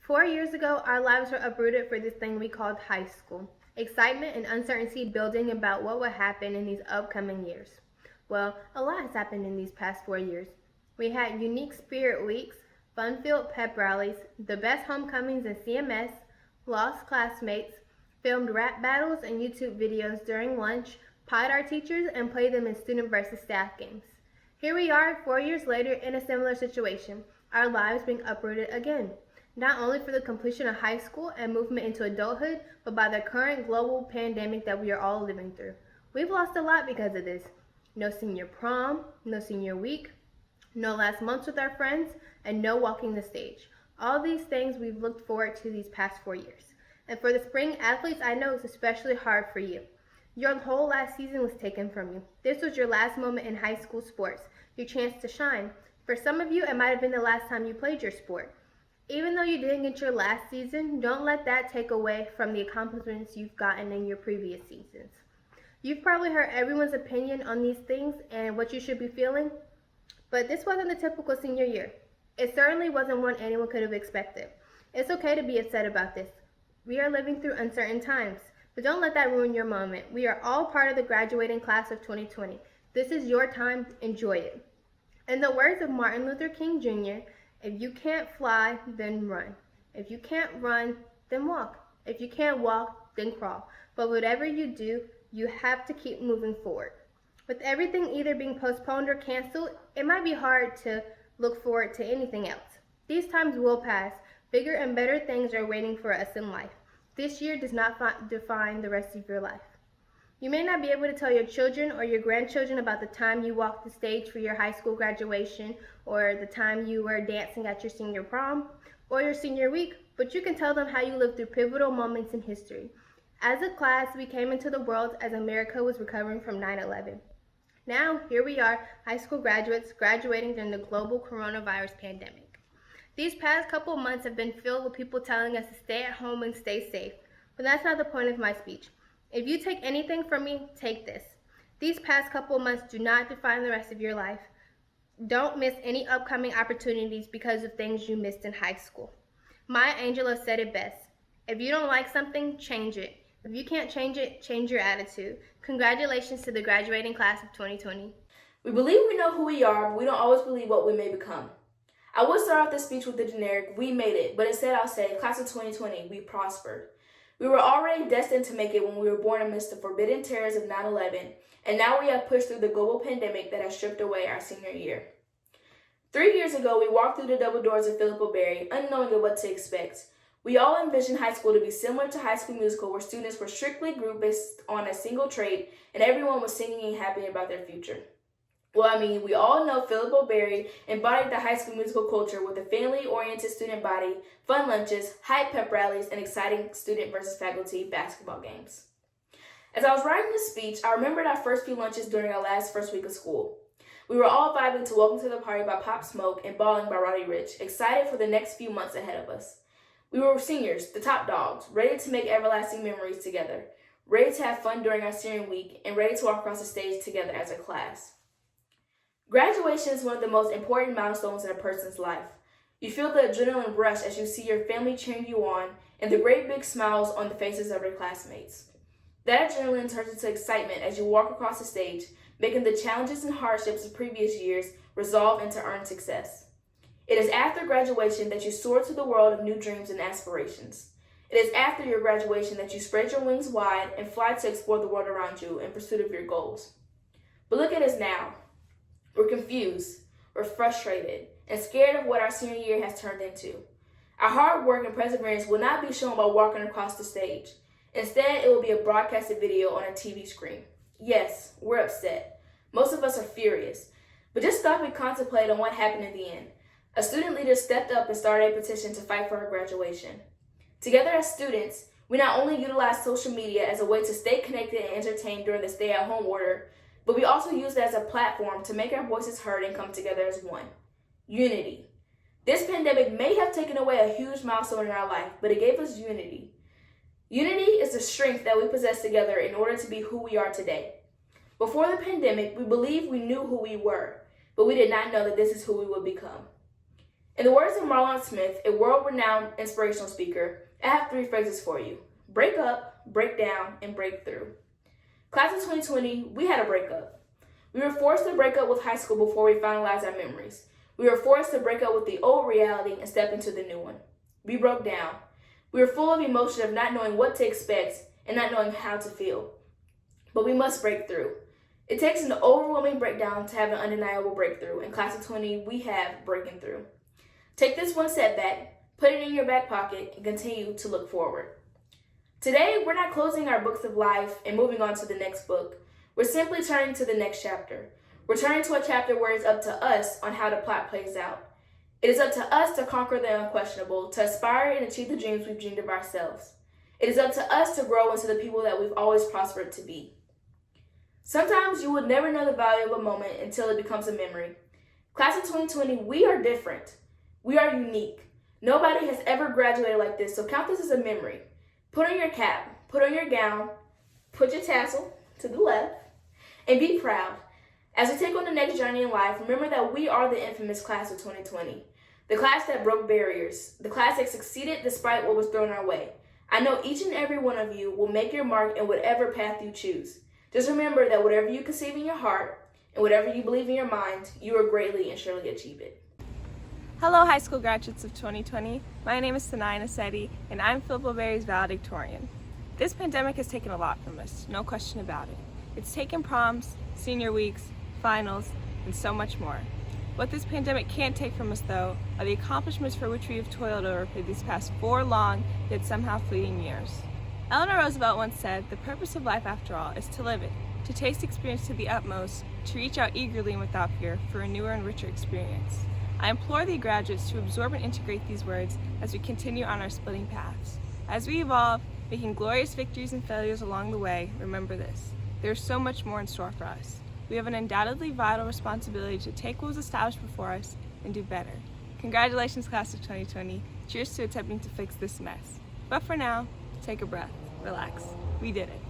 4 years ago, our lives were uprooted for this thing we called high school. Excitement and uncertainty building about what would happen in these upcoming years. Well, a lot has happened in these past 4 years. We had unique spirit weeks, fun-filled pep rallies, the best homecomings in CMS, lost classmates, filmed rap battles and YouTube videos during lunch, pied our teachers, and played them in student versus staff games. Here we are 4 years later in a similar situation, our lives being uprooted again. Not only for the completion of high school and movement into adulthood, but by the current global pandemic that we are all living through. We've lost a lot because of this. No senior prom, no senior week, no last months with our friends, and no walking the stage. All these things we've looked forward to these past 4 years. And for the spring athletes, I know it's especially hard for you. Your whole last season was taken from you. This was your last moment in high school sports, your chance to shine. For some of you, it might have been the last time you played your sport. Even though you didn't get your last season, don't let that take away from the accomplishments you've gotten in your previous seasons. You've probably heard everyone's opinion on these things and what you should be feeling, but this wasn't the typical senior year. It certainly wasn't one anyone could have expected. It's okay to be upset about this. We are living through uncertain times, but don't let that ruin your moment. We are all part of the graduating class of 2020. This is your time, enjoy it. In the words of Martin Luther King Jr., if you can't fly, then run. If you can't run, then walk. If you can't walk, then crawl. But whatever you do, you have to keep moving forward. With everything either being postponed or canceled, it might be hard to look forward to anything else. These times will pass. Bigger and better things are waiting for us in life. This year does not define the rest of your life. You may not be able to tell your children or your grandchildren about the time you walked the stage for your high school graduation or the time you were dancing at your senior prom or your senior week, but you can tell them how you lived through pivotal moments in history. As a class, we came into the world as America was recovering from 9/11. Now, here we are, high school graduates graduating during the global coronavirus pandemic. These past couple months have been filled with people telling us to stay at home and stay safe, but that's not the point of my speech. If you take anything from me, take this. These past couple months do not define the rest of your life. Don't miss any upcoming opportunities because of things you missed in high school. Maya Angelou said it best. If you don't like something, change it. If you can't change it, change your attitude. Congratulations to the graduating class of 2020. We believe we know who we are, but we don't always believe what we may become. I would start off this speech with the generic, we made it, but instead I'll say, class of 2020, we prospered. We were already destined to make it when we were born amidst the forbidden terrors of 9/11, and now we have pushed through the global pandemic that has stripped away our senior year. 3 years ago, we walked through the double doors of Phillip O, unknowing of what to expect. We all envisioned high school to be similar to High School Musical, where students were strictly grouped based on a single trait, and everyone was singing and happy about their future. Well, we all know Phillip O embodied the High School Musical culture with a family-oriented student body, fun lunches, hype pep rallies, and exciting student versus faculty basketball games. As I was writing this speech, I remembered our first few lunches during our first week of school. We were all vibing to Welcome to the Party by Pop Smoke and Ballin' by Roddy Ricch, excited for the next few months ahead of us. We were seniors, the top dogs, ready to make everlasting memories together, ready to have fun during our senior week, and ready to walk across the stage together as a class. Graduation is one of the most important milestones in a person's life. You feel the adrenaline rush as you see your family cheering you on and the great big smiles on the faces of your classmates. That adrenaline turns into excitement as you walk across the stage, making the challenges and hardships of previous years resolve into earned success. It is after graduation that you soar to the world of new dreams and aspirations. It is after your graduation that you spread your wings wide and fly to explore the world around you in pursuit of your goals. But look at us now. We're confused, we're frustrated, and scared of what our senior year has turned into. Our hard work and perseverance will not be shown by walking across the stage. Instead, it will be a broadcasted video on a TV screen. Yes, we're upset. Most of us are furious. But just stop and contemplate on what happened in the end. A student leader stepped up and started a petition to fight for our graduation. Together as students, we not only utilized social media as a way to stay connected and entertained during the stay-at-home order, but we also used it as a platform to make our voices heard and come together as one. Unity. This pandemic may have taken away a huge milestone in our life, but it gave us unity. Unity is the strength that we possess together in order to be who we are today. Before the pandemic, we believed we knew who we were, but we did not know that this is who we would become. In the words of Marlon Smith, a world-renowned inspirational speaker, I have 3 phrases for you. Break up, break down, and break through. Class of 2020, we had a breakup. We were forced to break up with high school before we finalized our memories. We were forced to break up with the old reality and step into the new one. We broke down. We were full of emotion of not knowing what to expect and not knowing how to feel. But we must break through. It takes an overwhelming breakdown to have an undeniable breakthrough. In Class of 20, we have breaking through. Take this one setback, put it in your back pocket, and continue to look forward. Today, we're not closing our books of life and moving on to the next book. We're simply turning to the next chapter. We're turning to a chapter where it's up to us on how the plot plays out. It is up to us to conquer the unquestionable, to aspire and achieve the dreams we've dreamed of ourselves. It is up to us to grow into the people that we've always prospered to be. Sometimes you will never know the value of a moment until it becomes a memory. Class of 2020, we are different. We are unique. Nobody has ever graduated like this, so count this as a memory. Put on your cap, put on your gown, put your tassel to the left, and be proud. As we take on the next journey in life, remember that we are the infamous Class of 2020. The class that broke barriers. The class that succeeded despite what was thrown our way. I know each and every one of you will make your mark in whatever path you choose. Just remember that whatever you conceive in your heart and whatever you believe in your mind, you will greatly and surely achieve it. Hello, high school graduates of 2020. My name is Suniya Nsehti, and I'm Phillip O's valedictorian. This pandemic has taken a lot from us, no question about it. It's taken proms, senior weeks, finals, and so much more. What this pandemic can't take from us, though, are the accomplishments for which we have toiled over for these past 4 long, yet somehow fleeting years. Eleanor Roosevelt once said, "The purpose of life, after all, is to live it, to taste experience to the utmost, to reach out eagerly and without fear for a newer and richer experience." I implore the graduates to absorb and integrate these words as we continue on our splitting paths. As we evolve, making glorious victories and failures along the way, remember this: there is so much more in store for us. We have an undoubtedly vital responsibility to take what was established before us and do better. Congratulations, Class of 2020. Cheers to attempting to fix this mess. But for now, take a breath, relax. We did it.